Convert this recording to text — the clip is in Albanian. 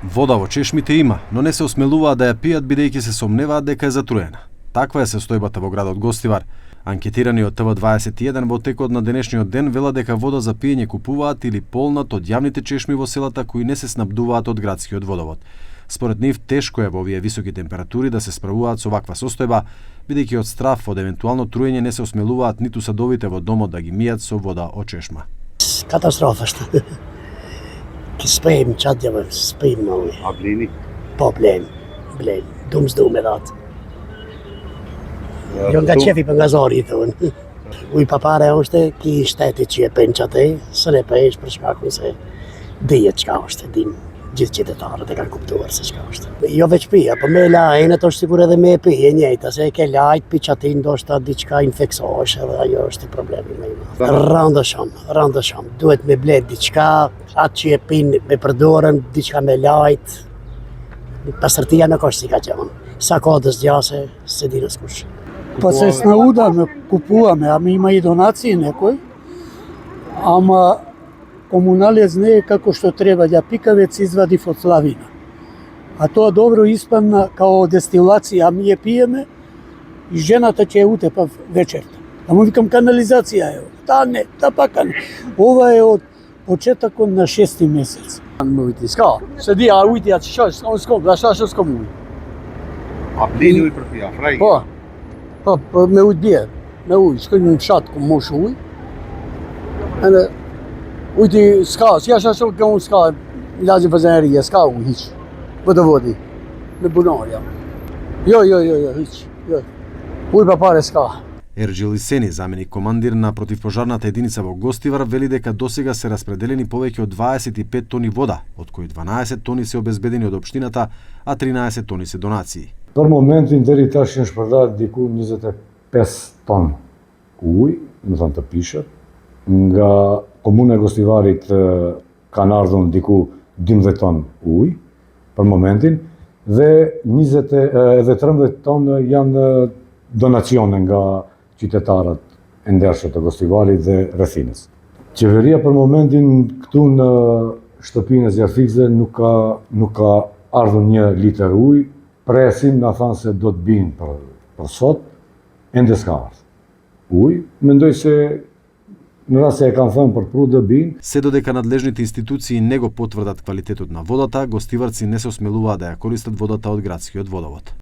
Вода во чешмите има, но не се осмелуваат да ја пијат бидејќи се сомневаат дека е затруена. Таква е состојбата во градот Гостивар. Анкетирани од ТВ21 во текот на денешниот ден велат дека вода за пиење купуваат или полнат од јавните чешми во селата кои не се снабдуваат од градскиот водовод. Според нив тешко е во овие високи температури да се справуваат со ваква состојба, бидејќи од страв од евентуално труење не се осмелуваат ниту садовите во домот да ги мијат со вода од чешма. Katastrofa што. Ки спеем чадјава, спеем мали. A blini? Po blen. Domsdomedat. Jag ga chefi për nga zori thonë. Uj papare është ki shteti që e pençate, së ne pesh për shkakun se dihet çka është, din gjithë qytetarët e kanë kuptuar se çka është. Jo veç pija, po me lajnet është sigur edhe me pije e njëjta, se ke lajt piçatin ndoshta diçka infeksohesh edhe ajo është problemi më i madh. Randësham. Duhet me blet diçka, atë që e pin me përdorën, diçka me lajt. Pastërtia nuk është si ka qenë. Sa ka të zgjase, se di askush. Па се снаудаме, купуваме, ама има и донации некој. Ама комуналец не е како што треба, ја пикавец извади од славина. А тоа добро испадна као дестилација, а ние пиеме и жената ќе утепа вечерта. А му викам канализација е. Та не, та пака не. Ова е од почетокот на 6-ти месец. Моите ска, седи а уити а шаш, он ском, да шаш ском. A blini ujë për pija, fraj? Po, me ujtë bjerë, me ujtë, shkojnë në fshatë ku mosh ujë. Edhe, ujti s'ka, si asha shumë ka unë s'ka, lazi vëzënërije, s'ka ujë, hiq. Vodovodi, me bunarja. Jo, hiq, jo. Ujë pa pare s'ka. Ерџил Исени, заменик командир на противпожарната единица во Гостивар, вели дека досега се распределени повеќе од 25 тони вода, од кои 12 тони се обезбедени од општината, а 13 тони се донации. Për momentin deri tash janë shpërndarë diku 25 ton ujë, do të thonë të pishët. Nga komuna e Gostivarit kanë ardhur diku 12 ton ujë për momentin dhe 13 ton janë donacione nga qytetarët e ndershëm të Gostivarit dhe rrethinës. Qeveria për momentin këtu në shtëpinë e Zjarfikze nuk ka ardhur 1 litër ujë. Presim na thanë se do të binë për sot, ende s'ka ardhur. Ujë, mendoj se në rast se e kanë thënë për pru do binë. Се додека надлежните институции не го потврдат квалитетот на водата, гостиварци не се осмелуваат да ја користат водата од градскиот водовод.